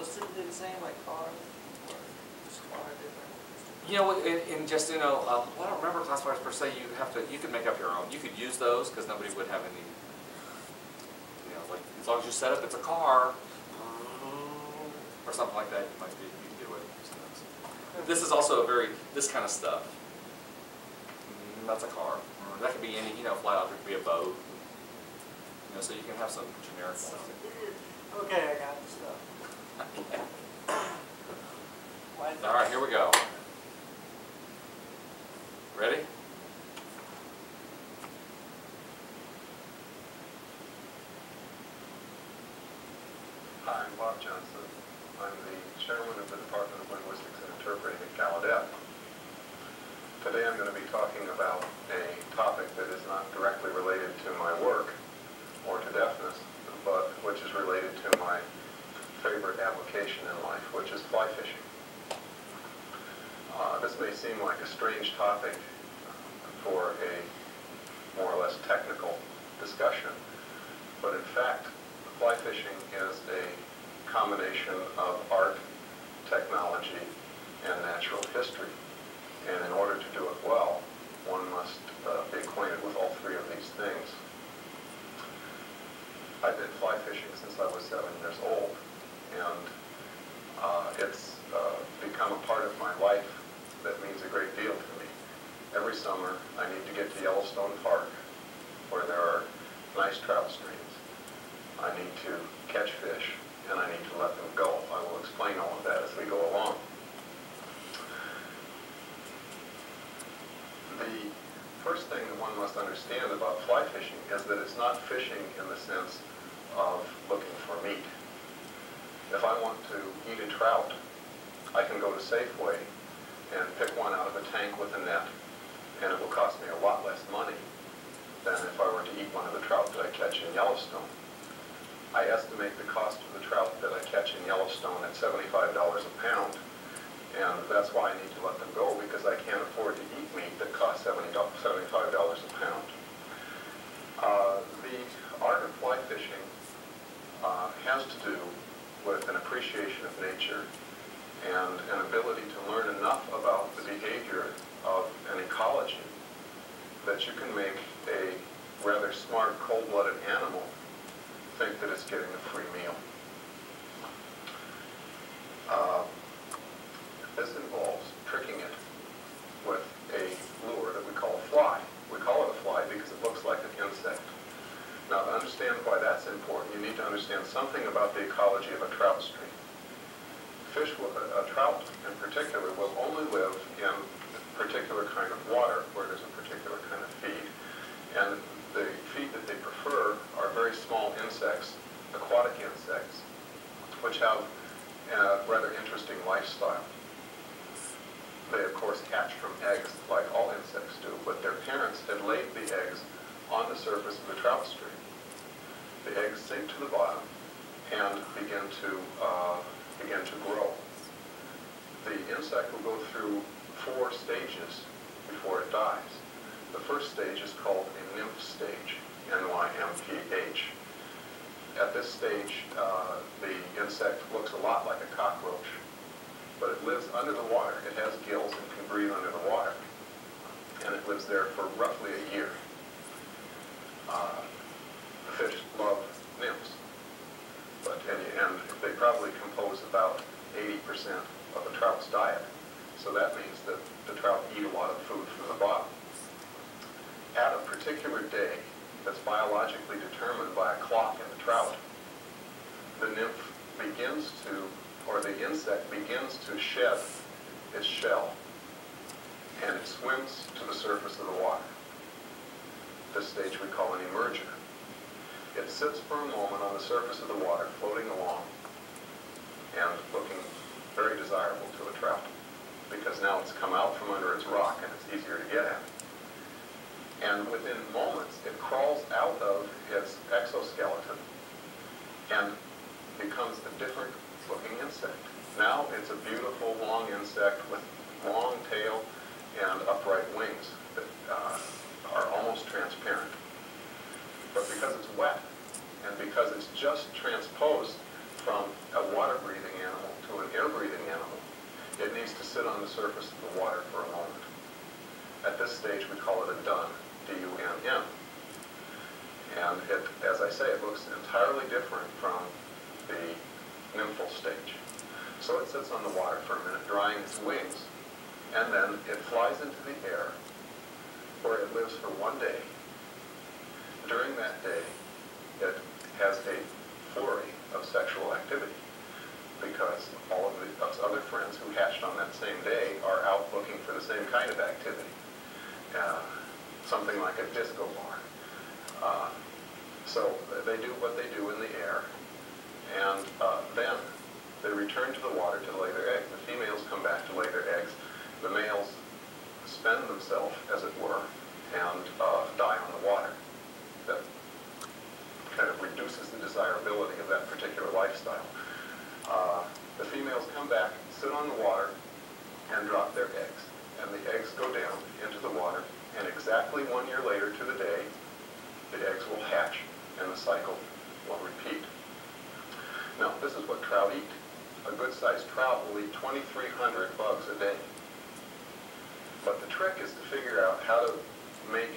those typically the same, like cars, or just car different? You know, in just, you know, well, I don't remember classifiers per se. You could make up your own. You could use those because nobody would have any, you know, like as long as you set up it's a car or something like that, you can do it. So this is also this kind of stuff. That's a car. That could be any, you know, fly object, could be a boat. You know, so you can have some generic stuff. Okay, I got the stuff. All right, here we go. Ready? Hi, I'm Bob Johnson. I'm the chairman of the Department of Linguistics and Interpreting at Gallaudet. Today I'm going to be talking about a topic that is not directly related to my work or to deafness, but which is related to my favorite application in life, which is fly fishing. This may seem like a strange topic for a more or less technical discussion, but in fact, fly fishing is a combination of art, technology, and natural history. And in order to do it well, one must be acquainted with all three of these things. I've been fly fishing since I was 7 years old, and it's become a part of my life that means a great deal to me. Every summer, I need to get to Yellowstone Park, where there are nice trout streams. I need to catch fish, and I need to let them go. I will explain all of that as we go along. The first thing that one must understand about fly fishing is that it's not fishing in the sense of looking for meat. If I want to eat a trout, I can go to Safeway and pick one out of a tank with a net, and it will cost me a lot less money than if I were to eat one of the trout that I catch in Yellowstone. I estimate the cost of the trout that I catch in Yellowstone at $75 a pound, and that's why I need to let them go, because I can't afford to eat meat that costs $75 a pound. The art of fly fishing has to do with an appreciation of nature and an ability to learn enough about the behavior of an ecology that you can make a rather smart, cold-blooded animal think that it's getting a free meal. This involves tricking it with a lure that we call a fly. We call it a fly because it looks like an insect. Now, to understand why that's important, you need to understand something about the ecology of a trout stream. A trout in particular will only live in a particular kind of water where there's a particular kind of feed. And the feed that they prefer are very small insects, aquatic insects, which have a rather interesting lifestyle. They, of course, hatch from eggs like all insects do, but their parents had laid the eggs on the surface of the trout stream. The eggs sink to the bottom and begin to grow. The insect will go through 4 stages before it dies. The first stage is called a nymph stage, N-Y-M-P-H. At this stage, the insect looks a lot like a cockroach, but it lives under the water. It has gills and can breathe under the water, and it lives there for roughly a year. The fish love nymphs, and they probably compose about 80% of the trout's diet. So that means that the trout eat a lot of food from the bottom. At a particular day that's biologically determined by a clock in the trout, the nymph begins to, or the insect begins to shed its shell, and it swims to the surface of the water. This stage we call an emerger. It sits for a moment on the surface of the water, floating along, and looking very desirable to a trout, because now it's come out from under its rock and it's easier to get at. And within moments, it crawls out of its exoskeleton and becomes a different looking insect. Now it's a beautiful long insect with long tail and upright wings that are almost transparent. But because it's wet, and because it's just transposed from a water-breathing animal the surface of the water for a moment. At this stage, we call it a dun, D-U-N-N. And it, as I say, it looks entirely different from the nymphal stage. So it sits on the water for a minute, drying its wings, and then it flies into the air, where it lives for one day. During that day, it has a flurry of sexual activity, because all of its other friends who hatched on that same day are out looking for the same kind of activity. Something like a disco bar. So they do what they do in the air, and then they return to the water to lay their eggs. The females come back to lay their eggs. The males spend themselves, as it were, and die on the water. That kind of reduces the desirability of that particular lifestyle. The females come back, sit on the water, and drop their eggs. And the eggs go down into the water, and exactly 1 year later to the day, the eggs will hatch, and the cycle will repeat. Now, this is what trout eat. A good-sized trout will eat 2,300 bugs a day. But the trick is to figure out how to make